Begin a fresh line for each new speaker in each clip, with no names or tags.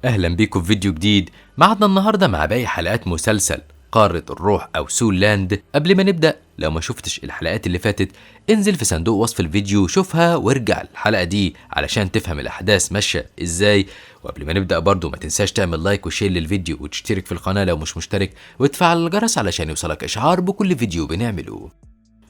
أهلا بيكم في فيديو جديد. معادنا النهاردة مع باقي حلقات مسلسل قارة الروح أو سول لاند. قبل ما نبدأ، لو ما شفتش الحلقات اللي فاتت انزل في صندوق وصف الفيديو شوفها وارجع الحلقة دي علشان تفهم الأحداث ماشية ازاي. وقبل ما نبدأ برضو ما تنساش تعمل لايك وشير للفيديو وتشترك في القناة لو مش مشترك وتفعل الجرس علشان يوصلك إشعار بكل فيديو بنعمله.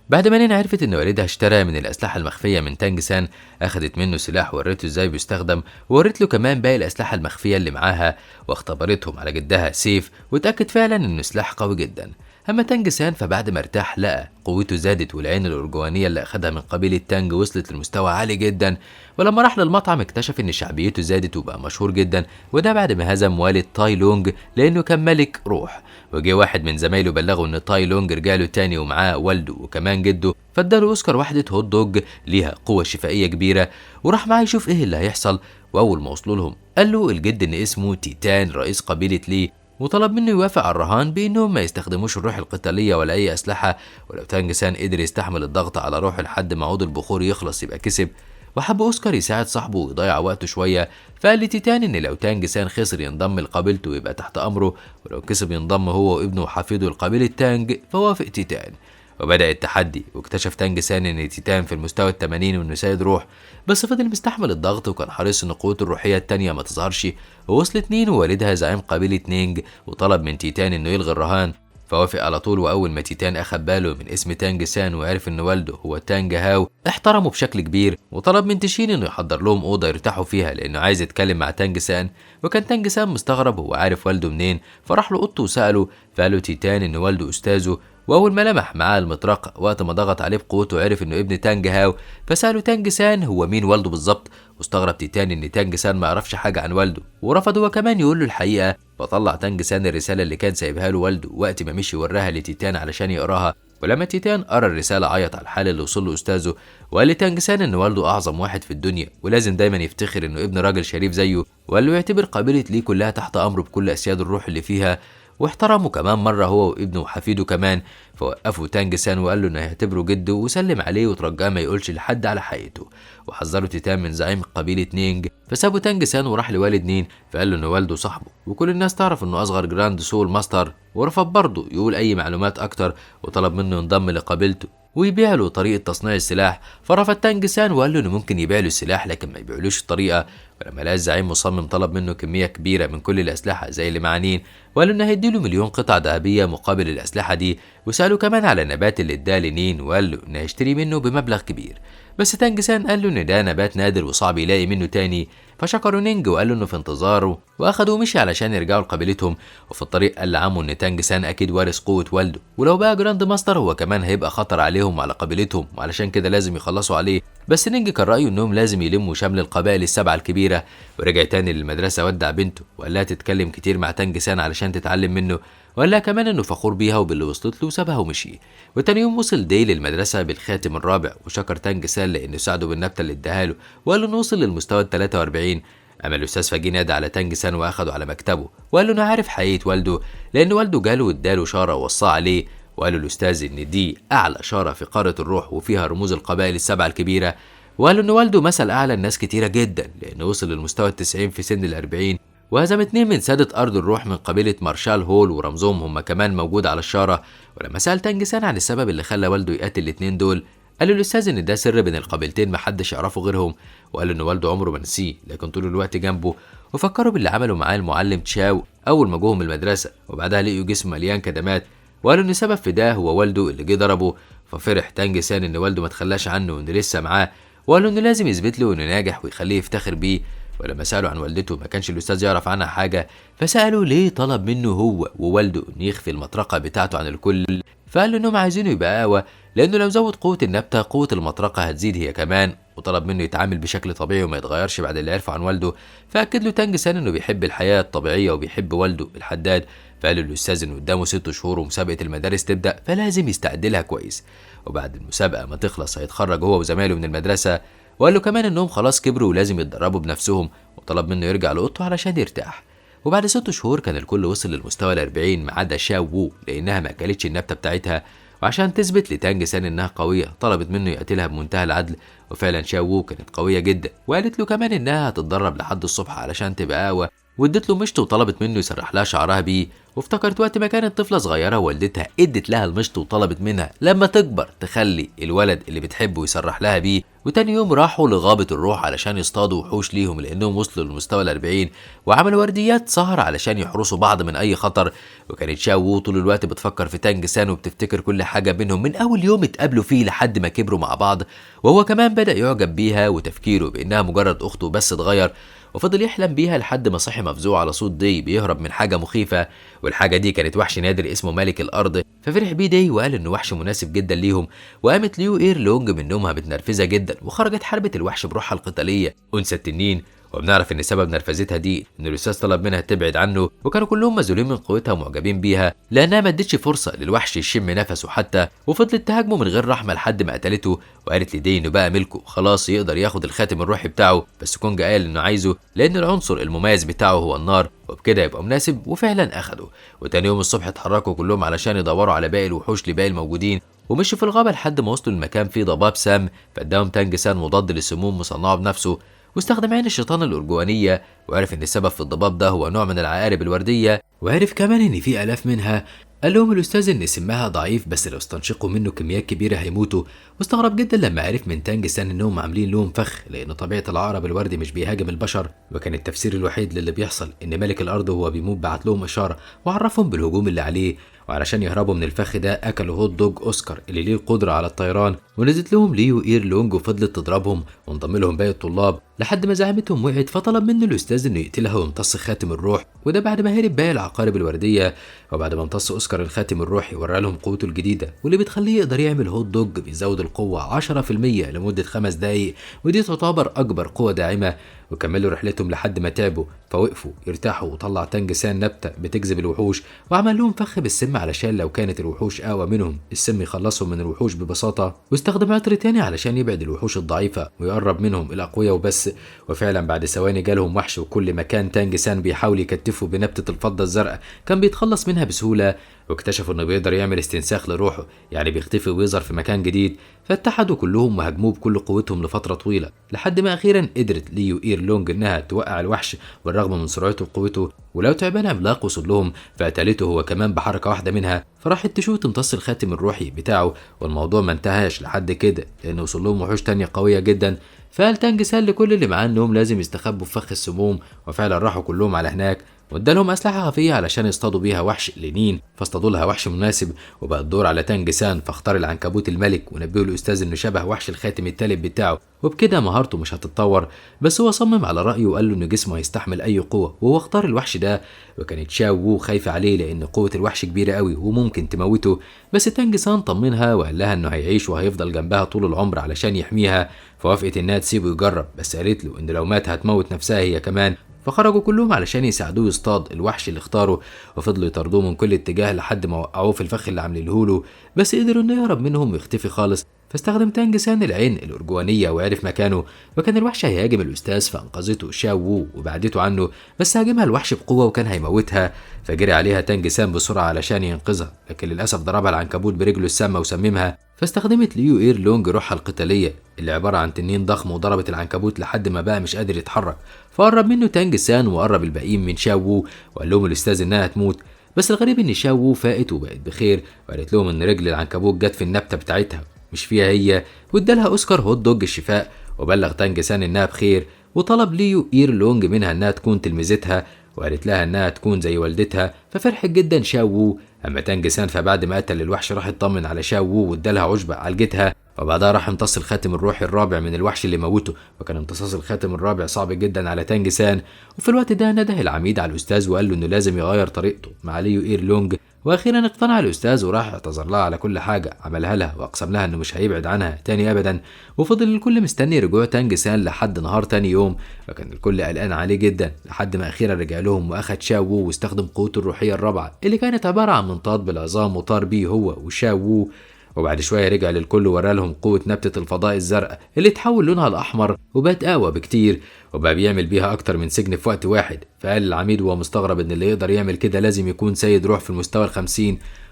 بعد ما نينا عرفت ان والدها اشترى من الاسلحه المخفيه من تانج سان، اخدت منه سلاح ووريته ازاي بيستخدم، ووريت له كمان باقي الاسلحه المخفيه اللي معاها، واختبرتهم على جدها سيف واتاكد فعلا انه سلاح قوي جدا. اما تانج سان فبعد ما ارتاح لقى قوته زادت، والعين الارجوانيه اللي اخدها من قبيله تانج وصلت لمستوى عالي جدا. ولما راح للمطعم اكتشف ان شعبيته زادت وبقى مشهور جدا، وده بعد ما هزم والد تاي لونج لانه كان ملك روح. وجه واحد من زمايله بلغه ان تاي لونج رجاله تاني ومعاه والده وكمان جده، فاداله اوسكار واحدة هوت دوج ليها قوة شفائية كبيرة، وراح معاه يشوف ايه اللي هيحصل. واول ما وصلوا لهم قال له الجد ان اسمه تيتان رئيس قبيلة لي، وطلب منه يوافق على الرهان بانهم ما يستخدموش الروح القتالية ولا اي اسلحة، ولو تانج سان قدر يستحمل الضغط على روحه لحد ما عود البخور يخلص يبقى كسب. وحب اوسكار يساعد صاحبه ويضيع وقته شويه، فقال لتيتان ان لو تانج سان خسر ينضم لقبيلته ويبقى تحت امره، ولو كسب ينضم هو وابنه وحفيده لقبيله تانج، فوافق تيتان. وبدأ التحدي، واكتشف تانج سان ان تيتان في المستوى التمانين وانه سيد روح، بس فضل مستحمل الضغط وكان حريص ان قوته الروحيه التانيه ما تظهرش. ووصلت نين ووالدها زعيم قبيله نينج وطلب من تيتان انه يلغي الرهان، فوافق على طول. واول ما تيتان اخد باله من اسم تانج سان وعرف ان والده هو تانج هاو، احترمه بشكل كبير وطلب من تشين انه يحضر لهم اوضه يرتاحوا فيها لانه عايز يتكلم مع تانج سان. وكان تانج سان مستغرب هو عارف والده منين، فراح له اوضته وساله، فقال له تيتان ان والده استاذه. واول ما لمح معاه المطرقه وقت ما ضغط عليه بقوته عرف انه ابن تانج هاو، فساله تانج سان هو مين والده بالظبط. واستغرب تيتان ان تانج سان ما يعرفش حاجه عن والده، ورفض هو كمان يقول له الحقيقه. فطلع تانج سان الرساله اللي كان سايبها له والده وقت ما مشي وراها لتيتان علشان يقراها. ولما تيتان قرا الرساله عيط على الحال اللي وصل له استاذه، وقال لتانج سان ان والده اعظم واحد في الدنيا ولازم دايما يفتخر انه ابن راجل شريف زيه، وقال له يعتبر قبيله ليه كلها تحت امره بكل اسياد الروح اللي فيها. واحترمه كمان مرة هو وابنه وحفيده كمان، فوقفوا تانج سان وقال له انه يعتبره جده وسلم عليه وترجاه ما يقولش لحد على حقيقته. وحذروا تيتان من زعيم قبيلة نينج، فسابوا تانج سان وراح لوالد نين، فقال له ان والده صاحبه وكل الناس تعرف انه اصغر جراند سول ماستر، ورفض برضه يقول اي معلومات اكتر، وطلب منه ينضم لقبيلته ويبيع له طريقة تصنيع السلاح. فرفض تانج سان وقال له انه ممكن يبيع له السلاح لكن ما يبيعلوش الطريقة. ولما لقى الزعيم مصمم طلب منه كمية كبيرة من كل الأسلحة زي اللي مع نين، وقال له انه هيديله 1,000,000 قطعة ذهبية مقابل الأسلحة دي. وسأله كمان على النبات اللي اداه لنين وقال له انه هيشتري منه بمبلغ كبير، بس تانج سان قال له ان ده نبات نادر وصعب يلاقي منه تاني. فشكروا نينج وقال له انه في انتظاره، واخدوا ومشي علشان يرجعوا لقبيلتهم. وفي الطريق قال لعمه ان تانج سان اكيد وارث قوه والده، ولو بقى جراند ماستر هو كمان هيبقى خطر عليهم وعلى قبيلتهم، وعلشان كده لازم يخلصوا عليه. بس نينج كان رايه انهم لازم يلموا شمل القبائل السبعه الكبيره. ورجع تاني للمدرسه ودع بنته وقال لها تتكلم كتير مع تانج سان علشان تتعلم منه، وقال لها كمان انه فخور بيها وباللي وصلت له وسابها ومشي. وتاني يوم وصل داي للمدرسه بالخاتم الرابع، وشكر تانج سان لانه ساعده بالنبته اللي اداها له، وقال له انه وصل للمستوى ال 43. اما الاستاذ فاجي نادى على تانج سان واخده على مكتبه وقال له انه عارف حقيقه والده، لان والده جاله واداله اشاره ووصاه عليه. وقال له الاستاذ ان دي اعلى اشاره في قاره الروح وفيها رموز القبائل السبعه الكبيره. وقال له ان والده مثل اعلى الناس كتيره جدا لانه وصل للمستوى ال90 في سن ال40، وهزم 2 من سادة أرض الروح من قبيلة مارشال هول ورمزهم هم كمان موجود على الشارة. ولما سأل تانج سان عن السبب اللي خلى والده يقتل الاتنين دول، قال له الأستاذ إن ده سر بين القبيلتين محدش يعرفه غيرهم، وقال له إن والده عمره ما نسيه لكن طول الوقت جنبه. وفكروا باللي عمله معاه المعلم تشاو أول ما جوهم المدرسة، وبعدها لقيوا جسم مليان كدمات، وقالوا إن سبب في ده هو والده اللي جه ضربه. ففرح تانج سان إن والده ما تخلاش عنه وإنه لسه معاه، وقال له إنه لازم يثبت له إنه ناجح ويخليه يفتخر بيه. ولما سألوا عن والدته ما كانش الأستاذ يعرف عنها حاجة، فسألوا ليه طلب منه هو ووالده إن يخفي المطرقة بتاعته عن الكل. فقال له إنهم عايزينه يبقى قوي لأنه لو زود قوة النبتة قوة المطرقة هتزيد هي كمان. وطلب منه يتعامل بشكل طبيعي وما يتغيرش بعد اللي عرفه عن والده. فأكد له تانج سان إنه بيحب الحياة الطبيعية وبيحب والده الحداد. فقال له الأستاذ إنه قدامه 6 شهور ومسابقة المدارس تبدأ، فلازم يستعد لها كويس، وبعد المسابقة ما تخلص هيتخرج هو وزمايله من المدرسة. وقال له كمان انهم خلاص كبروا ولازم يتدربوا بنفسهم، وطلب منه يرجع لاوضته علشان يرتاح. وبعد 6 شهور كان الكل وصل للمستوى ال40 ما عدا شاو وو لانها ما اكلتش النبته بتاعتها. وعشان تثبت لتانج سان انها قويه طلبت منه يقتلها بمنتهى العدل. وفعلا شاو وو كانت قويه جدا، وقالت له كمان انها هتتدرب لحد الصبح علشان تبقى قوة. وادت له مشط وطلبت منه يسرح لها شعرها بيه. وافتكرت وقت ما كانت طفلة صغيرة والدتها ادت لها المشط وطلبت منها لما تكبر تخلي الولد اللي بتحبه يسرح لها بيه. وتاني يوم راحوا لغابة الروح علشان يصطادوا وحوش ليهم لأنهم وصلوا للمستوى ال40، وعملوا ورديات سهر علشان يحرسوا بعض من أي خطر. وكانت شاو طول الوقت بتفكر في تانج سان وبتفتكر كل حاجة بينهم من أول يوم اتقابلوا فيه لحد ما كبروا مع بعض. وهو كمان بدأ يعجب بيها وتفكيره بإنها مجرد أخته بس اتغير، وفضل يحلم بيها لحد ما صحي مفزوع على صوت دي بيهرب من حاجة مخيفة. والحاجة دي كانت وحش نادر اسمه ملك الأرض. ففرح بيه دي وقال إنه وحش مناسب جدا ليهم. وقامت ليو إير لونج من نومها متنرفزة جدا وخرجت حربت الوحش بروحها القتالية أنثى التنين. وبنعرف ان سبب نرفزتها دي ان الاستاذ طلب منها تبعد عنه، وكانوا كلهم مذهولين من قوتها ومعجبين بيها لانها ما ادتش فرصه للوحش يشم نفسه حتى، وفضلت تهاجمه من غير رحمه لحد ما قتلته. وقالت لدي انه بقى ملكه خلاص يقدر ياخد الخاتم الروحي بتاعه، بس كونجا قال انه عايزه لان العنصر المميز بتاعه هو النار وبكده يبقى مناسب، وفعلا اخده. وتاني يوم الصبح اتحركوا كلهم علشان يدوروا على باقي الوحوش لباقي الموجودين، ومشوا في الغابه لحد ما وصلوا لمكان فيه ضباب سام. فاداهم تانج سان مضاد للسموم مصنعه بنفسه، واستخدم عين الشيطان الأرجوانية، وعرف إن السبب في الضباب ده هو نوع من العقارب الوردية، وعرف كمان إن في آلاف منها. قال لهم الأستاذ إن سمها ضعيف بس لو استنشقوا منه كميات كبيرة هيموتوا. واستغرب جدا لما عرف من تانج سان إنهم عاملين لهم فخ لأن طبيعة العقرب الوردي مش بيهاجم البشر، وكان التفسير الوحيد للي بيحصل إن ملك الأرض وهو بيموت بعت لهم إشارة وعرفهم بالهجوم اللي عليه. وعلشان يهربوا من الفخ ده اكلوا هوت دوج اوسكار اللي ليه القدره على الطيران، ونزلت لهم ليو اير لونج وفضلت تضربهم، وانضم لهم باقي الطلاب لحد ما زعيمتهم وقعت. فطلب منه الاستاذ انه يقتلها ويمتص خاتم الروح، وده بعد ما هرب باقي العقارب الورديه. وبعد ما امتص اوسكار الخاتم الروحي ورى لهم قوته الجديده واللي بتخليه يقدر يعمل هوت دوج بيزود القوه 10% لمده 5 دقايق، ودي تعتبر اكبر قوه داعمه. وكملوا رحلتهم لحد ما تعبوا فوقفوا يرتاحوا، وطلع تانج سان نبته بتجذب الوحوش وعمل لهم فخ بالسم علشان لو كانت الوحوش اقوى منهم السم يخلصهم من الوحوش ببساطه. واستخدم عطر تاني علشان يبعد الوحوش الضعيفه ويقرب منهم الاقوياء وبس. وفعلا بعد ثواني جالهم وحش، وكل ما كان تانج سان بيحاول يكتفه بنبته الفضه الزرقاء كان بيتخلص منها بسهوله. واكتشفوا انه بيقدر يعمل استنساخ لروحه، يعني بيختفي ويظهر في مكان جديد. فاتحدوا كلهم وهاجموه بكل قوتهم لفتره طويله لحد ما اخيرا قدرت ليو اير لونج انها توقع الوحش بالرغم من سرعته وقوته. ولو تعبان عملاق وصل لهم فقتلته هو كمان بحركه واحده منها، فراحت تشو تمتص الخاتم الروحي بتاعه. والموضوع ما انتهاش لحد كده لان وصل لهم وحوش تانية قويه جدا. فقال تانج سان لكل اللي معاه انهم لازم يستخبوا في فخ السموم، وفعلا راحوا كلهم على هناك وادالهم اسلحه خفيه علشان يصطادوا بيها وحش لينين. فاصطادوا لها وحش مناسب، وبقى الدور على تانج سان فاختار العنكبوت الملك ونبهوا الاستاذ انه شبه وحش الخاتم التالت بتاعه، وبكده مهارته مش هتتطور. بس هو صمم على رايه وقال له ان جسمه هيستحمل اي قوه، وهو اختار الوحش ده. وكانت شاو وو خايفه عليه لان قوه الوحش كبيره قوي وممكن تموته، بس تانج سان طمنها وقال لها انه هيعيش وهيفضل جنبها طول العمر علشان يحميها. فوافقت انها تسيبه يجرب، بس قالت له ان لو مات هتموت نفسها هي كمان. فخرجوا كلهم علشان يساعدوه يصطاد الوحش اللي اختاره، وفضلوا يطاردوه من كل اتجاه لحد ما وقعوه في الفخ اللي عاملينه له، بس قدروا انه يهرب منهم ويختفي خالص. فاستخدم تانج سان العين الأرجوانية وعرف مكانه، وكان الوحش هيهاجم الأستاذ فأنقذته شاو وو وبعدته عنه، بس هاجمها الوحش بقوة وكان هيموتها. فجري عليها تانج سان بسرعة علشان ينقذها، لكن للأسف ضربها العنكبوت برجله السامة وسممها. فاستخدمت ليو اير لونج روحها القتالية اللي عبارة عن تنين ضخم وضربت العنكبوت لحد ما بقى مش قادر يتحرك. فقرب منه تانج سان وقرب الباقيين من شاو وو وقال لهم الأستاذ إنها هتموت. بس الغريب إن شاو وو فاقت وبقت بخير، وقالت لهم إن رجل العنكبوت جت في النبتة بتاعتها مش فيها هي، وادالها اوسكار هوت دوج الشفاء. وبلغ تانج سان انها بخير، وطلب ليو اير لونج منها انها تكون تلمذتها، وقالت لها انها تكون زي والدتها. ففرحت جدا شاو وو. اما تانج سان فبعد ما قتل الوحش راح يطمن على شاو وو وادالها عشبة عالجتها، وبعدها راح امتص الخاتم الروحي الرابع من الوحش اللي موته. وكان امتصاص الخاتم الرابع صعب جدا على تانج سان. وفي الوقت ده نده العميد على الاستاذ وقال له انه لازم يغير طريقته مع ليو اير لونج. واخيرا اقتنع الاستاذ وراح اعتذر لها على كل حاجه عملها لها، واقسم لها انه مش هيبعد عنها تاني ابدا. وفضل الكل مستني رجوع تانج سان لحد نهار تاني يوم، وكان الكل قلقان عليه جدا لحد ما اخيرا رجع لهم واخد شاو وو واستخدم قوته الروحيه الرابعه اللي كانت عباره عن منطاد بالعظام وطار بيه هو وشاو وو. وبعد شويه رجع للكل ورا لهم قوه نبته الفضاء الزرقاء اللي تحول لونها الاحمر وبقت اقوى بكتير، وبقى بيعمل بيها اكتر من سجن في وقت واحد. فقال العميد وهو مستغرب ان اللي يقدر يعمل كده لازم يكون سيد روح في المستوى ال50.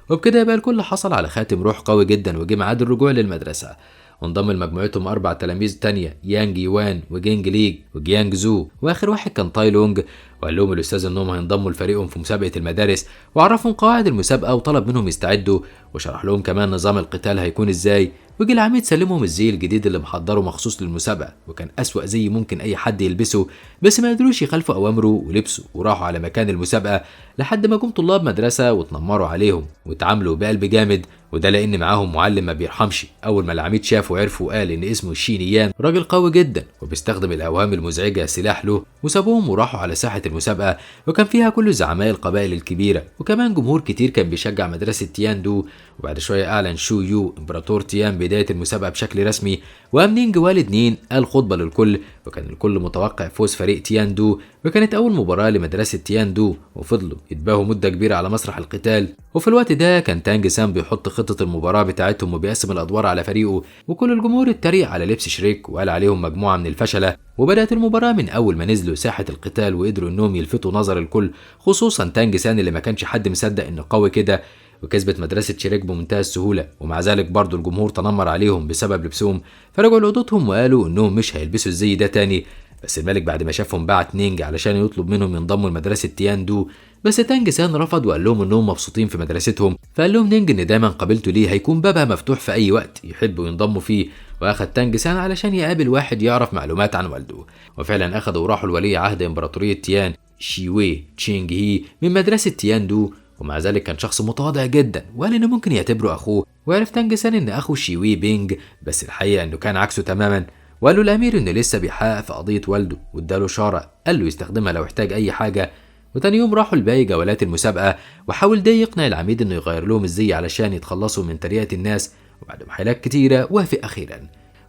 وبكده يبقى الكل حصل على خاتم روح قوي جدا، وجه ميعاد الرجوع للمدرسه. وانضم لمجموعتهم 4 تلاميذ تانية، يانج يوان وجينج ليج وجيانج زو، واخر واحد كان تاي لونج. وقال لهم الاستاذ انهم هينضموا لفريقهم في مسابقه المدارس، وعرفهم قواعد المسابقه وطلب منهم يستعدوا، وشرح لهم كمان نظام القتال هيكون ازاي. وجي العميد سلمهم الزي الجديد اللي محضره مخصوص للمسابقه، وكان اسوأ زي ممكن اي حد يلبسه، بس ما قدروش يخالفوا اوامره ولبسوا وراحوا على مكان المسابقه، لحد ما جم طلاب مدرسه واتنمروا عليهم واتعاملوا بقلب جامد. وده لان معاهم معلم ما بيرحمش. اول ما العميد شافه وعرف وقال ان اسمه شينيان، راجل قوي جدا وبيستخدم الاوهام المزعجه سلاح له، وسابوهم وراحوا على ساحه المسابقه، وكان فيها كل زعماء القبائل الكبيره وكمان جمهور كتير كان بيشجع مدرسه تيان دو. وبعد شويه اعلن شو يو امبراطور تيان بدايه المسابقه بشكل رسمي، وقام نينج والد نين قال خطبه للكل، وكان الكل متوقع فوز فريق تيان دو. وكانت اول مباراه لمدرسه تيان دو، وفضلوا يتباهوا مده كبيره على مسرح القتال. وفي الوقت ده كان تانج سان بيحط خطه المباراه بتاعتهم وبيقسم الادوار على فريقه، وكل الجمهور اتريق على لبس شريك وقال عليهم مجموعه من الفشله. وبدات المباراه من اول ما نزلوا ساحه القتال وقدروا انهم يلفتوا نظر الكل، خصوصا تانج سان اللي ما كانش حد مصدق انه قوي كده. وكسبت مدرسة شريك بمنتهى السهولة، ومع ذلك برضو الجمهور تنمر عليهم بسبب لبسهم، فرجعوا لأوضتهم وقالوا انهم مش هيلبسوا الزي ده تاني. بس الملك بعد ما شافهم بعت نينج علشان يطلب منهم ينضموا لمدرسة تيان دو، بس تانج سان رفض وقال لهم انهم مبسوطين في مدرستهم. فقال لهم نينج ان دايما قابلته ليه هيكون بابها مفتوح في اي وقت يحبوا ينضموا فيه. واخد تانج سان علشان يقابل واحد يعرف معلومات عن والده، وفعلا اخدوا وراحوا لولي عهد امبراطورية تيان شيوي تشينج هي من مدرسة تيان دو. ومع ذلك كان شخص متواضع جدا وقال انه ممكن يعتبره اخوه. وعرف تانج سان ان اخو شيوي بينج، بس الحقيقه انه كان عكسه تماما. وقال له الامير انه لسه بيحقق في قضيه والده، واداله شاره قال له يستخدمها لو احتاج اي حاجه. وتاني يوم راحوا لباقي جولات المسابقه، وحاول ده يقنع العميد انه يغير لهم الزي علشان يتخلصوا من تريقه الناس. وبعد محاولات كتيره وافق اخيرا،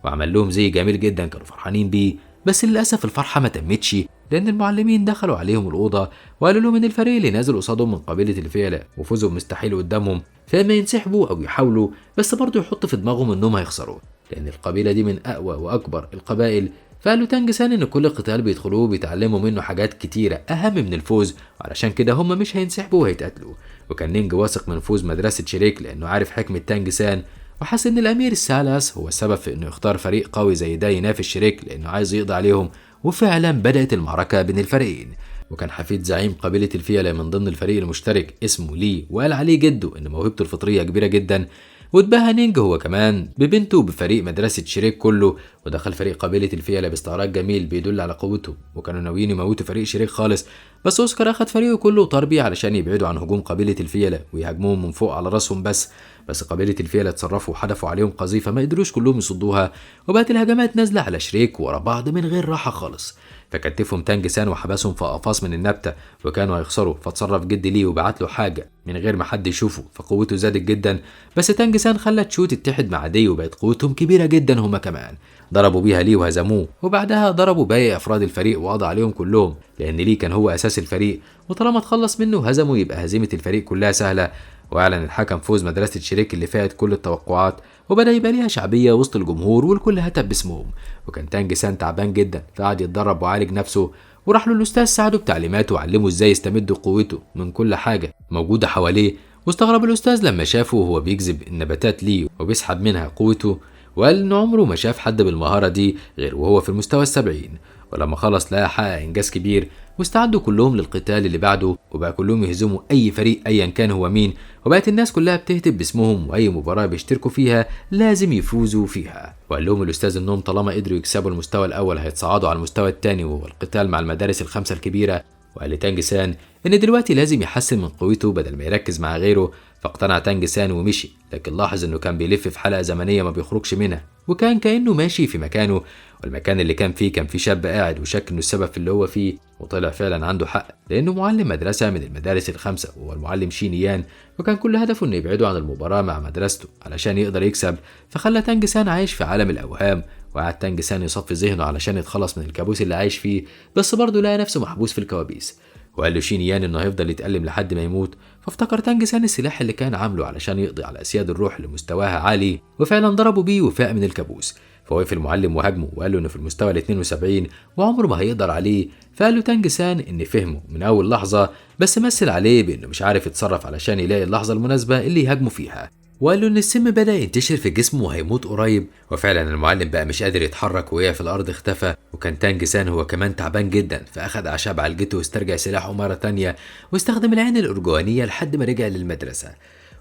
وعمل لهم زي جميل جدا كانوا فرحانين بيه. بس للاسف الفرحه ما تمتش، لان المعلمين دخلوا عليهم الاوضه وقالوا لهم ان الفريق اللي نازل قصادهم من قبيله الفيلة وفوزهم مستحيل قدامهم، فاما ينسحبوا او يحاولوا، بس برضه يحط في دماغهم انهم هيخسروا، لان القبيله دي من اقوى واكبر القبائل. فقالوا تانج سان ان كل قتال بيدخلوه بيتعلموا منه حاجات كتيره اهم من الفوز، وعلشان كده هم مش هينسحبوا وهيتقاتلوا. وكان نينج واثق من فوز مدرسه شريك لانه عارف حكمه تانج سان، وحس ان الامير السالاس هو السبب في انه يختار فريق قوي زي ده ينافس شريك لانه عايز يقضي عليهم. وفعلا بدأت المعركة بين الفريقين، وكان حفيد زعيم قبيلة الفيلة من ضمن الفريق المشترك اسمه لي، وقال عليه جده ان موهبته الفطرية كبيرة جدا. واتباهى نينج هو كمان ببنته وبفريق مدرسة شريك كله، ودخل فريق قبيلة الفيلة باستعراض جميل بيدل على قوته، وكانوا ناويين يموتوا فريق شريك خالص. بس اوسكار اخد فريقه كله وطار علشان يبعدوا عن هجوم قبيلة الفيلة ويهاجموهم من فوق على راسهم. بس قبيلة الفيلة اتصرفوا وحدفوا عليهم قذيفة ما قدروش كلهم يصدوها، وبقت الهجمات نازلة على شريك ورا بعض من غير راحة خالص. فكتفهم تانج سان وحبسهم في قفص من النبتة، وكانوا هيخسروا. فاتصرف جد ليه وبعت له حاجة من غير ما حد يشوفه، فقوته زادت جدا. بس تانج سان خلى تشو تتحد مع دي، وبقت قوتهم كبيرة جدا هما كمان. ضربوا بيها ليه وهزموه، وبعدها ضربوا باقي افراد الفريق وقضى عليهم كلهم، لان ليه كان هو اساس الفريق، وطالما اتخلص منه وهزمه يبقى هزيمة الفريق كلها سهلة. واعلن الحكم فوز مدرسة شريك اللي فات كل التوقعات، وبدأ يبقى ليها شعبية وسط الجمهور والكل هتف باسمهم. وكان تانج سان تعبان جدا، فقعد يتدرب وعالج نفسه، وراح له الاستاذ ساعده بتعليماته وعلمه ازاي يستمد قوته من كل حاجة موجودة حواليه. واستغرب الاستاذ لما شافه وهو بيجذب النباتات ليه وبيسحب منها قوته، وقال انه عمره ما شاف حد بالمهارة دي غير وهو في المستوى 70. ولما خلص لقى حقق انجاز كبير، واستعدوا كلهم للقتال اللي بعده، وبقى كلهم يهزموا اي فريق ايا كان هو مين، وبقت الناس كلها بتهتف باسمهم، واي مباراه بيشتركوا فيها لازم يفوزوا فيها. وقال لهم الاستاذ انهم طالما قدروا يكسبوا المستوى الاول هيتصعدوا على المستوى الثاني وهو القتال مع المدارس الخمسه الكبيره. وقال لتانج سان ان دلوقتي لازم يحسن من قوته بدل ما يركز مع غيره. فاقتنع تانج سان ومشي، لكن لاحظ انه كان بيلف في حلقه زمنيه ما بيخرجش منها، وكان كانه ماشي في مكانه، والمكان اللي كان فيه كان فيه شاب قاعد وشك انه السبب في اللي هو فيه. وطلع فعلا عنده حق، لانه معلم مدرسه من المدارس الخمسه وهو المعلم شينيان، وكان كل هدفه انه يبعده عن المباراه مع مدرسته علشان يقدر يكسب. فخلى تانج سان عايش في عالم الاوهام، وقعد تانج سان يصفي ذهنه علشان يتخلص من الكابوس اللي عايش فيه، بس برضه لقى نفسه محبوس في الكوابيس. وقال له شينيان انه هيفضل يتألم لحد ما يموت. فافتكر تانج سان السلاح اللي كان عامله علشان يقضي على اسياد الروح اللي مستواها عالي، وفعلا ضربوا بيه وفاق من الكابوس. فوقف المعلم وهاجمه وقال له انه في المستوى ال 72 وعمره ما هيقدر عليه. فقال له تانج سان ان فهمه من اول لحظه، بس مثل عليه بانه مش عارف يتصرف علشان يلاقي اللحظه المناسبه اللي يهاجمه فيها. وقال له ان السم بدأ ينتشر في جسمه وهيموت قريب. وفعلا المعلم بقى مش قادر يتحرك وقع في الارض اختفى. وكان تانج سان هو كمان تعبان جدا، فاخد اعشاب عالجته واسترجع سلاحه مرة تانية واستخدم العين الارجوانية لحد ما رجع للمدرسة.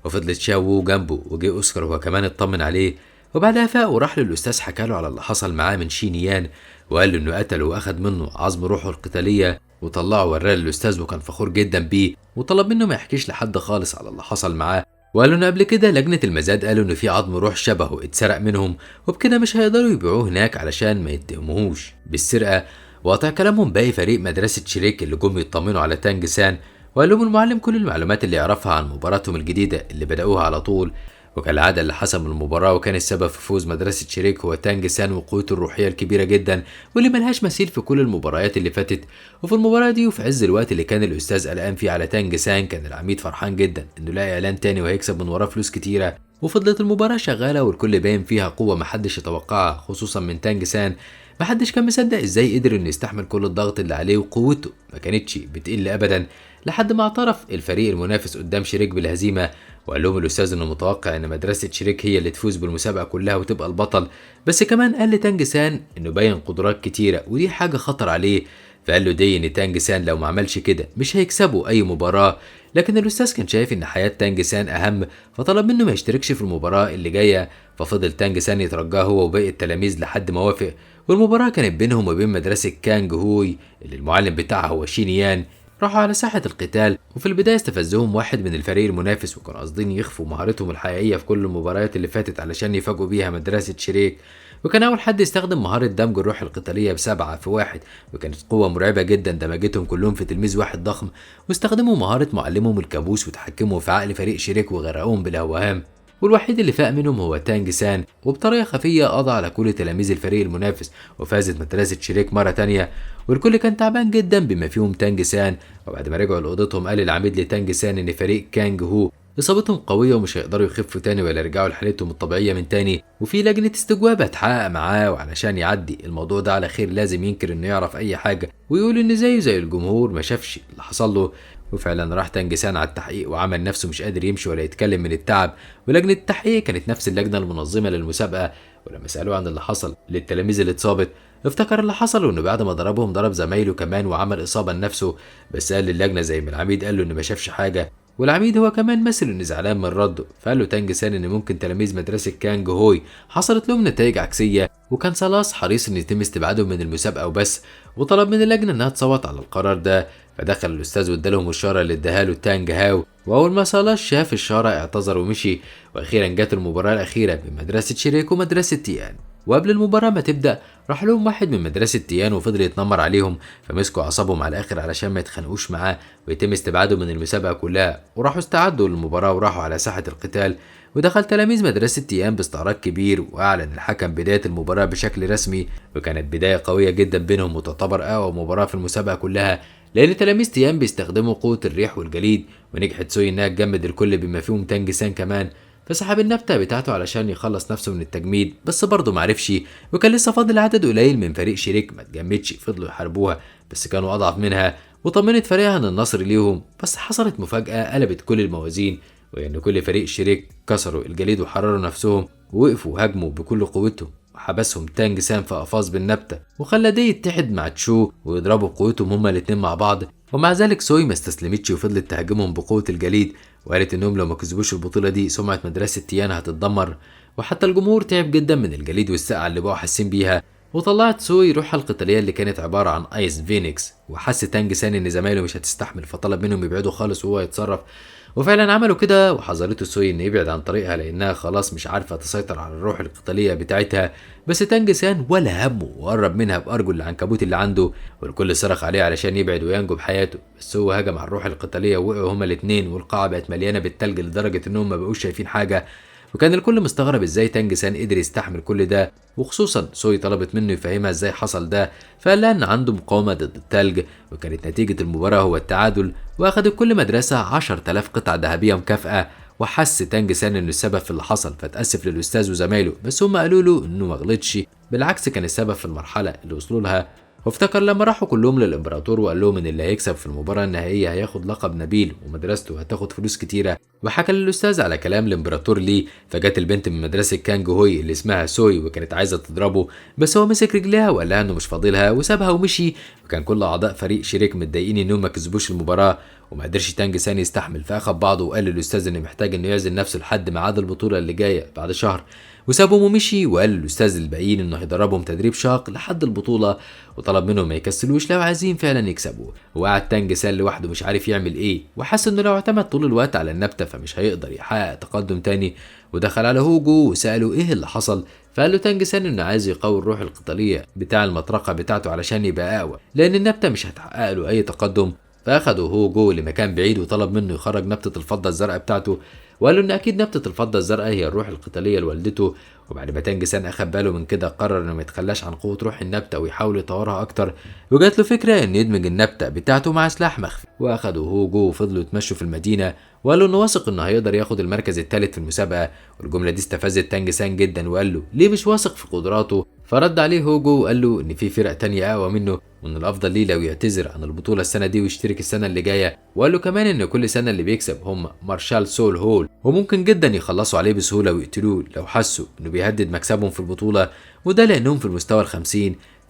وفضلت شاو جنبه، وجه اوسكار هو كمان اطمن عليه. وبعدها فاق وراح للاستاذ حكاله على اللي حصل معاه من شينيان، وقال له انه قتله واخد منه عظم روحه القتاليه وطلعه وراه للاستاذ، وكان فخور جدا بيه وطلب منه ما يحكيش لحد خالص على اللي حصل معاه. وقال له ان قبل كده لجنه المزاد قالوا ان في عظم روح شبهه اتسرق منهم، وبكده مش هيقدروا يبيعوه هناك علشان ما يتهموهوش بالسرقه. وقطع كلامهم باقي فريق مدرسه شريك اللي جم يطمنوا على تانج سان، وقال لهم المعلم كل المعلومات اللي يعرفها عن مباراتهم الجديده اللي بدأوها على طول. وكالعادة اللي حسم المباراة وكان السبب في فوز مدرسة شريك هو تانج سان وقوته الروحية الكبيرة جدا واللي ملهاش مثيل في كل المباريات اللي فاتت. وفي المباراة دي وفي عز الوقت اللي كان الأستاذ قلقان فيه على تانج سان، كان العميد فرحان جدا إنه لاقي إعلان تاني وهيكسب من وراه فلوس كتيرة. وفضلت المباراة شغالة والكل باين فيها قوة محدش يتوقعها خصوصا من تانج سان. محدش كان مصدق ازاي قدر انه يستحمل كل الضغط اللي عليه، وقوته ما كانتش بتقل ابدا لحد ما اعترف الفريق المنافس قدام شريك بالهزيمه. وقال لهم الاستاذ انه متوقع ان مدرسه شريك هي اللي تفوز بالمسابقه كلها وتبقى البطل، بس كمان قال لتانج سان انه باين قدرات كتيره ودي حاجه خطر عليه. فقال له دي ان تانج سان لو ما عملش كده مش هيكسبوا اي مباراه. لكن الاستاذ كان شايف ان حياه تانج سان اهم، فطلب منه ما يشتركش في المباراه اللي جايه. ففضل تانج سان يترجاه هو وباقي التلاميذ لحد ما وافق. والمباراه كانت بينهم وبين مدرسه كانج هوي اللي المعلم بتاعها هو شينيان. راحوا على ساحة القتال، وفي البداية استفزهم واحد من الفريق المنافس، وكانوا قاصدين يخفوا مهارتهم الحقيقية في كل المباريات اللي فاتت علشان يفاجئوا بيها مدرسة شريك. وكان أول حد يستخدم مهارة دمج الروح القتالية ب7 في 1، وكانت قوة مرعبة جدا دمجتهم كلهم في تلميذ واحد ضخم. واستخدموا مهارة معلمهم الكابوس وتحكموا في عقل فريق شريك وغرقوهم بالهوهام. والوحيد اللي فاق منهم هو تانج سان، وبطريقة خفية قضى على كل تلاميذ الفريق المنافس، وفازت مدرسة شريك مرة تانية. والكل كان تعبان جدا بما فيهم تانج سان. وبعد ما رجعوا لأوضتهم قال العميد لتانج سان ان فريق كانج هو اصابتهم قويه ومش هيقدروا يخفوا تاني ولا يرجعوا لحالتهم الطبيعيه من تاني، وفي لجنه استجواب هتحقق معاه، وعلشان يعدي الموضوع ده على خير لازم ينكر انه يعرف اي حاجه ويقول ان زيه زي الجمهور ما شافش اللي حصل له. وفعلا راح تانج سان على التحقيق وعمل نفسه مش قادر يمشي ولا يتكلم من التعب. ولجنه التحقيق كانت نفس اللجنه المنظمه للمسابقه، ولما سالوه عن اللي حصل للتلاميذ اللي اتصابت افتكر اللي حصل وانه بعد ما ضربهم ضرب زمايله كمان وعمل اصابه لنفسه. بس قال للجنه زي ما العميد قال له انه ما شافش حاجه، والعميد هو كمان مثل انه زعلان من رده. فقال له تانج سان ان ممكن تلاميذ مدرسه كانج هوي حصلت لهم نتائج عكسيه، وكان صلاص حريص ان يتم استبعادهم من المسابقه وبس، وطلب من اللجنه انها تصوت على القرار ده. فدخل الاستاذ وادالهم الشاره اللي اداها له تانج هاو، واول ما صلاص شاف الشاره اعتذر ومشي. واخيرا جت المباراه الاخيره بين مدرسه شريك ومدرسه تيان. وقبل المباراة ما تبدأ راح لهم واحد من مدرسة تيان وفضل يتنمر عليهم، فمسكوا أعصابهم على الآخر علشان ما يتخانقوش معاه ويتم استبعاده من المسابقة كلها. وراحوا استعدوا للمباراة وراحوا على ساحة القتال. ودخل تلاميذ مدرسة تيان باستعراض كبير، وأعلن الحكم بداية المباراة بشكل رسمي. وكانت بداية قوية جدا بينهم وتعتبر أقوى مباراة في المسابقة كلها، لأن تلاميذ تيان بيستخدموا قوة الريح والجليد، ونجحت سوي إنها تجمد الكل بما فيهم تانج سان كمان. فسحب النبتة بتاعته علشان يخلص نفسه من التجميد، بس برضه معرفش، وكان لسه فاضل عدد قليل من فريق شريك ما تجمدش. فضلوا يحاربوها بس كانوا أضعف منها، وطمنت فريقها ان النصر ليهم. بس حصلت مفاجأة قلبت كل الموازين، وان كل فريق شريك كسروا الجليد وحرروا نفسهم ووقفوا هاجموا بكل قوتهم، وحبسهم تانج سان في قفاص بالنبتة، وخلى دي يتحد مع تشو ويضربوا بقوتهم هما الاتنين مع بعض. ومع ذلك سوي ما استسلمتش وفضلت تهاجمهم بقوة الجليد، وقالت انهم لو ما كسبوش البطولة دي سمعة مدرسة تيانا هتتدمر. وحتى الجمهور تعب جدا من الجليد والسقعة اللي بقوا حاسين بيها. وطلعت سوي روحها القتالية اللي كانت عبارة عن ايس فينيكس، وحس تانج سان ان زمايله مش هتستحمل فطلب منهم يبعدوا خالص وهو يتصرف. وفعلا عملوا كده، وحذرته سوي ان يبعد عن طريقها لانها خلاص مش عارفه تسيطر على الروح القتاليه بتاعتها. بس تانج سان ولا همه وقرب منها بارجل العنكبوت اللي عنده، والكل صرخ عليه علشان يبعد وينجو بحياته. بس هو هجم على الروح القتاليه ووقعوا هما الاتنين، والقاعه بقت مليانه بالتلج لدرجه انهم ما بقوش شايفين حاجه. وكان الكل مستغرب ازاي تانج سان قدر يستحمل كل ده، وخصوصا سوي طلبت منه يفهمها ازاي حصل ده، فقال لها ان عنده مقاومه ضد التلج. وكانت نتيجه المباراه هو التعادل، واخدت كل مدرسه 10,000 قطعه ذهبيه مكافاه. وحس تانج سان انه السبب في اللي حصل، فتاسف للاستاذ وزمايله، بس هم قالوا له انه ما غلطش، بالعكس كان السبب في المرحله اللي وصلوا لها. وافتكر لما راحوا كلهم للامبراطور وقال لهم ان اللي هيكسب في المباراه النهائيه هياخد لقب نبيل، ومدرسته هتاخد فلوس كتيره. وحكى للأستاذ على كلام الإمبراطور ليه. فجت البنت من مدرسة كانج هوي اللي اسمها سوي وكانت عايزة تضربه، بس هو مسك رجلها وقال لها إنه مش فاضلها وسابها ومشي. وكان كل أعضاء فريق شريك متضايقين إنهم ما كسبوش المباراة، وما قدرش تانج سان يستحمل، فأخد بعضه وقال للأستاذ إنه محتاج إنه يعزل نفسه لحد ميعاد البطولة اللي جاية بعد شهر، وسابهم ومشي. وقال للأستاذ الباقيين إنه هيدربهم تدريب شاق لحد البطولة، وطلب منهم ما يكسلوش لو عايزين فعلا يكسبوا. وقعد تانج سان لوحده مش عارف يعمل ايه، وحس انه لو اعتمد طول الوقت على النبتة فمش هيقدر يحقق تقدم تاني. ودخل على هوجو وسأله ايه اللي حصل، فقال له تانج سان انه عايز يقوي الروح القتالية بتاع المطرقة بتاعته علشان يبقى اقوى، لان النبتة مش هتحقق له اي تقدم. فاخده هوجو لمكان بعيد وطلب منه يخرج نبتة الفضة الزرقاء بتاعته، وقال له ان اكيد نبتة الفضة الزرقاء هي الروح القتالية لوالدته. وبعد ما تانج سان اخد باله من كده قرر انه ما يتخلاش عن قوة روح النبتة ويحاول يطورها اكتر. وجات له فكرة ان يدمج النبتة بتاعته مع سلاح مخفي، واخدوا هوجو وفضلوا يتمشوا في المدينة، وقال له انه واثق انه هيقدر ياخد المركز الثالث في المسابقة. والجملة دي استفزت تانج سان جدا وقال له ليه مش واثق في قدراته. فرد عليه هوجو وقال له ان في فرق تانية اقوى منه، وان الافضل ليه لو يعتذر عن البطولة السنة دي ويشترك السنة اللي جاية. وقال له كمان ان كل سنة اللي بيكسب هم مارشال سول هول، وممكن جدا يخلصوا عليه بسهولة ويقتلوه لو حسوا انه بيهدد مكسبهم في البطولة، وده لانهم في المستوى ال50.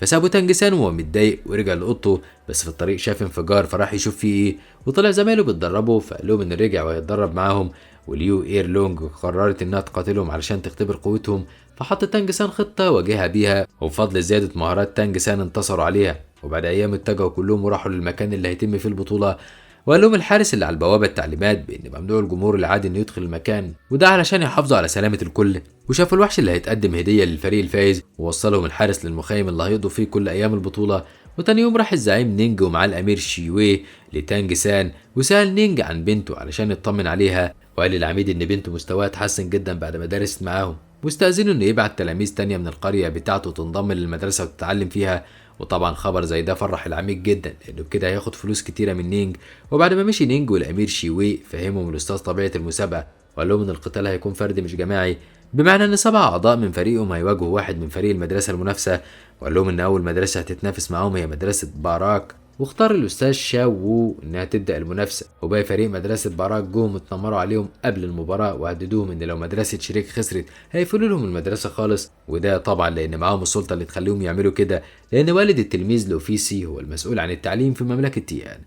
فسابوا تانج سان وهو متضايق ورجع لاوضته، بس في الطريق شاف انفجار فراح يشوف فيه ايه، وطلع زمايله بتدربوا فقال لهم انه رجع وهيتدرب معاهم. وليو اير لونج قررت انها تقاتلهم علشان تختبر قوتهم، فحط تانج سان خطة واجهها بيها، وبفضل زيادة مهارات تانج سان انتصروا عليها. وبعد ايام اتجهوا كلهم وراحوا للمكان اللي هيتم فيه البطولة، وقال لهم الحارس اللي على البوابة التعليمات بان ممنوع الجمهور العادي انه يدخل المكان، وده علشان يحافظوا على سلامة الكل. وشافوا الوحش اللي هيتقدم هدية للفريق الفايز، ووصلهم الحارس للمخيم اللي هيقضوا فيه كل ايام البطولة. وتاني يوم راح الزعيم نينج ومعاه الامير شيوي لتانج سان، وسأل نينج عن بنته علشان يطمن عليها، وقال للعميد ان بنته مستواها اتحسن جدا بعد ما درست معاهم، واستأذنوا انه يبعت تلاميذ تانية من القرية بتاعته تنضم للمدرسة وتتعلم فيها. وطبعا خبر زي ده فرح العميد جدا لانه بكده هياخد فلوس كتيرة من نينج. وبعد ما مشي نينج والامير شيوي فهمهم الاستاذ طبيعة المسابقة، وقال لهم ان القتال هيكون فردي مش جماعي، بمعنى ان 7 اعضاء من فريقهم هيواجهوا واحد من فريق المدرسة المنافسة. وقال لهم ان اول مدرسة هتتنافس معاهم هي مدرسة باراك، واختار الاستاذ شاو وو انها تبدا المنافسه. وباقي فريق مدرسه باراك جم اتنمروا عليهم قبل المباراه وهددوهم ان لو مدرسه شريك خسرت هيقفلوا لهم المدرسه خالص، وده طبعا لان معاهم السلطه اللي تخليهم يعملوا كده، لان والد التلميذ لوفيسي هو المسؤول عن التعليم في مملكه تيان.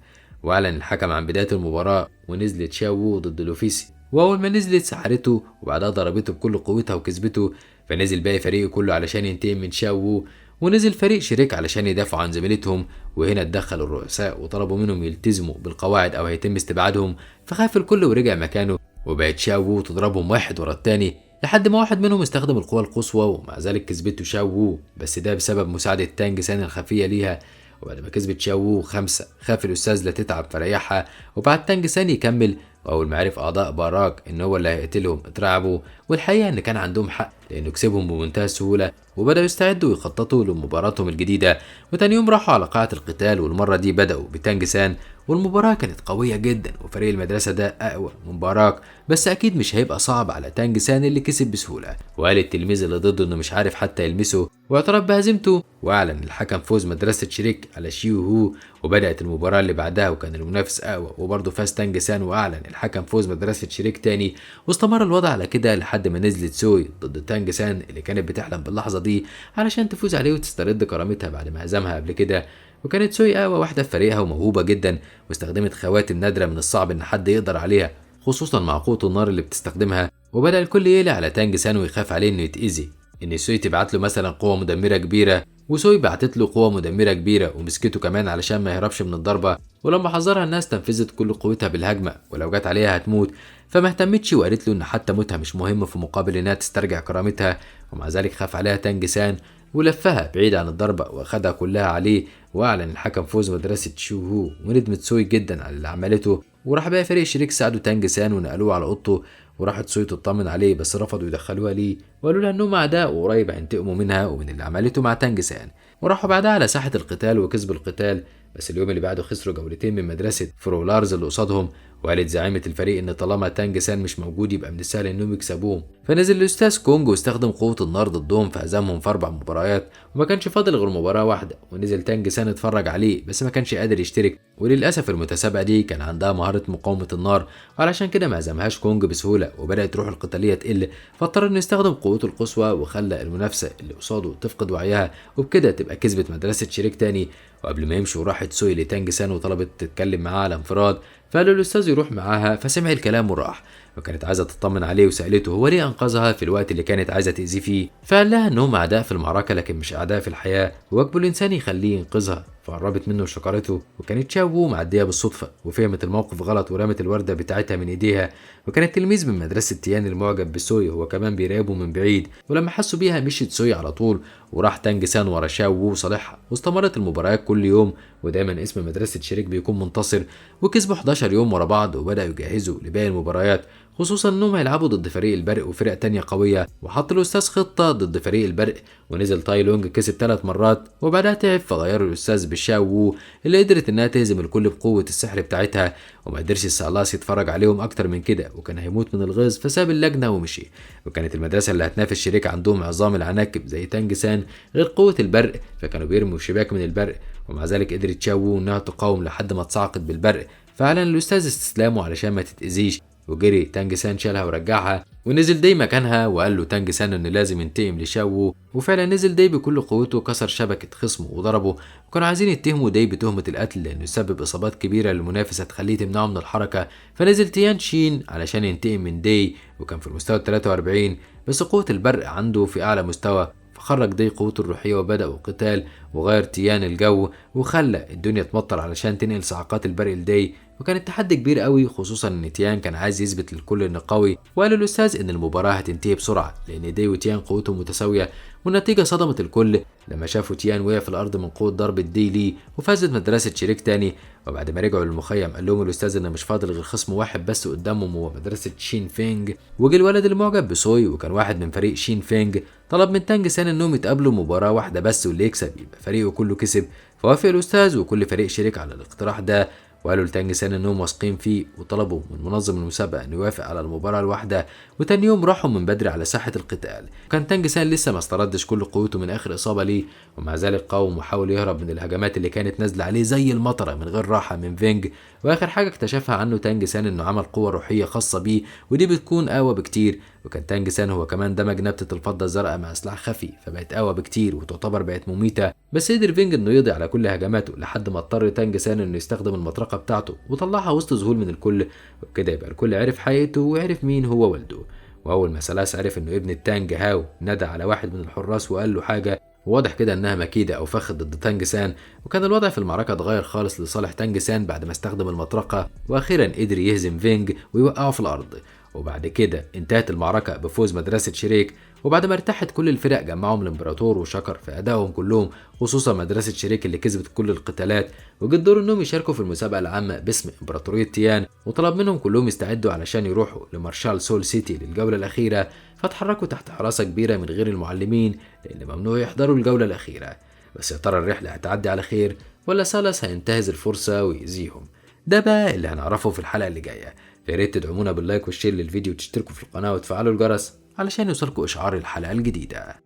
واعلن الحكم عن بدايه المباراه، ونزلت شاو وو ضد لوفيسي، واول ما نزلت سحرته وبعدها ضربته بكل قوتها وكسبته. فنزل باقي فريقه كله علشان ينتقم من شاو وو، ونزل فريق شريك علشان يدافعوا عن زميلتهم. وهنا اتدخل الرؤساء وطلبوا منهم يلتزموا بالقواعد او هيتم استبعادهم. فخاف الكل ورجع مكانه، وبقت شاو وو تضربهم واحد ورا التاني لحد ما واحد منهم استخدم القوة القصوى، ومع ذلك كسبته شاو وو، بس ده بسبب مساعدة تانج سان الخفية ليها. وبعد ما كسبت شاو وو 5 خاف الأستاذ لا تتعب فريحها، وبعد تانج سان يكمل. واول ما عرف اعضاء باراك ان هو اللي هيقتلهم اترعبوا، والحقيقه ان كان عندهم حق لانه كسبهم بمنتهى السهوله، وبداوا يستعدوا ويخططوا لمباراتهم الجديده. وتاني يوم راحوا على قاعه القتال، والمره دي بداوا بتانج سان، والمباراه كانت قويه جدا وفريق المدرسه ده اقوى من باراك، بس اكيد مش هيبقى صعب على تانج سان اللي كسب بسهوله. وقال التلميذ اللي ضده انه مش عارف حتى يلمسه، واعترف بهزيمته. واعلن الحكم فوز مدرسه شريك على شيو هو، وبدات المباراه اللي بعدها وكان المنافس اقوى وبرضه فاز تانج سان. واعلن الحكم فوز مدرسه شريك تاني، واستمر الوضع على كده لحد ما نزلت سوي ضد تانج سان اللي كانت بتحلم باللحظه دي علشان تفوز عليه وتسترد كرامتها بعد ما هزمها قبل كده. وكانت سوي اقوى واحده في فريقها وموهوبه جدا، واستخدمت خواتم نادره من الصعب ان حد يقدر عليها، خصوصا مع قوه النار اللي بتستخدمها. وبدا الكل يقلق على تانج سان ويخاف عليه انه يتاذي، ان سوي تبعت له مثلا قوه مدمره كبيره، وسوي بعتت له قوه مدمره كبيره ومسكته كمان علشان ما يهربش من الضربه. ولما حذرها الناس تنفذت كل قوتها بالهجمه، ولو جت عليها هتموت، فما اهتمتش وقالت له ان حتى موتها مش مهم في مقابل انها تسترجع كرامتها. ومع ذلك خاف عليها تانج سان ولفها بعيد عن الضربه واخدها كلها عليه. واعلن الحكم فوز مدرسه شو هو، وندمت سوي جدا على اللي عملته. وراح بقى فريق شريك ساعدوا تانج سان ونقلوه على اوضته، وراحت سوي تطمن عليه بس رفضوا يدخلوها ليه، وقالوا لها انهم اعداء وقريب هينتقموا منها ومن اللي عملته مع تانج سان. وراحوا بعدها على ساحة القتال وكسبوا القتال، بس اليوم اللي بعده خسروا جولتين من مدرسة فرولارز اللي قصادهم، وقالت زعيمة الفريق إن طالما تانج سان مش موجود يبقى من السهل إنهم يكسبوهم. فنزل الأستاذ كونج واستخدم قوة النار ضدهم فهزمهم في 4 مباريات، وما كانش فاضل غير مباراة واحدة، ونزل تانج سان اتفرج عليه بس ما كانش قادر يشترك. وللأسف المتسابقة دي كان عندها مهارة مقاومة النار، وعلشان كده ما هزمهاش كونج بسهولة، وبدأت روح القتالية تقل، فاضطر إنه يستخدم قوته القصوى وخلى المنافسة اللي قصاده تفقد وعيها، وبكده تبقى كسبت مدرسة شريك تاني. وقبل ما يمشوا راحت سوي لتانج سان وطلبت تتكلم معاه على انفراد، فقال له الاستاذ يروح معاها، فسمع الكلام وراح. وكانت عايزه تطمن عليه وسالته هو ليه انقذها في الوقت اللي كانت عايزه تاذيه فيه، فقال لها انهم اعداء في المعركه لكن مش اعداء في الحياه، وواجبه الانسان يخليه ينقذها. فقربت منه وشكرته، وكانت شاو معديه بالصدفه وفهمت الموقف غلط ورمت الورده بتاعتها من ايديها. وكانت تلميذ من مدرسه تيان المعجب بسوي هو كمان بيراقبه من بعيد، ولما حسوا بيها مشيت سوي على طول وراح تانج سان ورا شاو وصالحها. واستمرت المباريات كل يوم، ودايما اسم مدرسه شريك بيكون منتصر. وكسبوا 11 يوم ورا بعض، وبداوا يجهزوا لباقي المباريات، خصوصا انهم هيلعبوا ضد فريق البرق وفرق تانية قوية. وحط الاستاذ خطة ضد فريق البرق، ونزل تاي لونج كسب 3 مرات، وبعدها تعب فغيروا الاستاذ بالشاو وو اللي قدرت انها تهزم الكل بقوة السحر بتاعتها. وما قدرش السعلاس يتفرج عليهم اكتر من كده، وكان هيموت من الغيظ فساب اللجنة ومشي. وكانت المدرسة اللي هتنافس شريك عندهم عظام العناكب زي تانج سان غير قوة البرق، فكانوا بيرموا شباك من البرق، ومع ذلك قدرت شاو وو انها تقاوم لحد ما تصعقت بالبرق. فاعلن الاستاذ استسلامه علشان ما تتأذيش، وجري تانج سان شالها ورجعها، ونزل داي مكانها وقال له تانج سان انه لازم ينتقم لشاو. وفعلا نزل داي بكل قوته كسر شبكة خصمه وضربه، وكانوا عايزين يتهموا داي بتهمة القتل لانه سبب اصابات كبيرة للمنافس هتخليه تمنعه من الحركة. فنزل تيان شين علشان ينتقم من داي، وكان في المستوى 43 بس قوة البرق عنده في اعلى مستوى. فخرج داي قوته الروحية وبدأوا قتال، وغير تيان الجو وخلى الدنيا تمطر علشان تنقل صعقات البرق لداي. وكان التحدي كبير قوي، خصوصا ان تيان كان عايز يثبت للكل انه قوي، وقال الاستاذ ان المباراة هتنتهي بسرعة لان داي وتيان قوتهم متساوية. والنتيجة صدمت الكل لما شافوا تيان وقع في الارض من قوة ضربة داي ليه، وفازت مدرسة شريك تاني. وبعد ما رجعوا للمخيم قال لهم الاستاذ ان مش فاضل غير خصم واحد بس قدامهم وهو مدرسة شين فينج. وجه الولد المعجب بسوي وكان واحد من فريق شين فينج، طلب من تانج سان انهم يتقابلوا مباراة واحدة بس، واللي يكسب يبقى فريقه كله كسب. فوافق الاستاذ وكل فريق شريك على الاقتراح ده، وقالوا لتانج سان انهم واثقين فيه، وطلبوا من منظم المسابقه انه يوافق على المباراه الواحده. وتاني يوم راحوا من بدري على ساحه القتال. وكان تانج سان لسه ما استردش كل قوته من اخر اصابه ليه، ومع ذلك قاوم وحاول يهرب من الهجمات اللي كانت نازله عليه زي المطره من غير راحه من فينج. واخر حاجه اكتشفها عنه تانج سان انه عمل قوه روحيه خاصه بيه، ودي بتكون اقوى بكتير. وكان تانج سان هو كمان دمج نبته الفضه الزرقاء مع سلاح خفي، فبقت اقوى بكتير وتعتبر بقت مميته. بس قدر فينج انه يقضي على كل هجماته لحد ما اضطر تانج سان انه يستخدم المطرقه بتاعته وطلعها وسط ذهول من الكل. وبكده يبقى الكل عرف حقيقته وعرف مين هو والده. واول ما سلاس عرف انه ابن التانج هاو، نادى على واحد من الحراس وقال له حاجه، وواضح كده انها مكيده او فخ ضد تانج سان. وكان الوضع في المعركه اتغير خالص لصالح تانج سان بعد ما استخدم المطرقه، واخيرا قدر يهزم فينج ويوقعه في الارض. وبعد كده انتهت المعركة بفوز مدرسة شريك. وبعد ما ارتاحت كل الفرق جمعهم الامبراطور وشكر في ادائهم كلهم، خصوصا مدرسة شريك اللي كسبت كل القتالات، وجد دور انهم يشاركوا في المسابقة العامة باسم امبراطورية تيان. وطلب منهم كلهم يستعدوا علشان يروحوا لمارشال سول سيتي للجولة الأخيرة. فتحركوا تحت حراسة كبيرة من غير المعلمين لأن ممنوع يحضروا الجولة الأخيرة. بس يا ترى الرحلة هتعدي على خير ولا سالاس هينتهز الفرصة ويأذيهم؟ ده بقى اللي هنعرفه في الحلقة اللي جاية. يا ريت تدعمونا باللايك والشير للفيديو وتشتركوا في القناة وتفعلوا الجرس علشان يوصلكوا إشعار الحلقة الجديدة.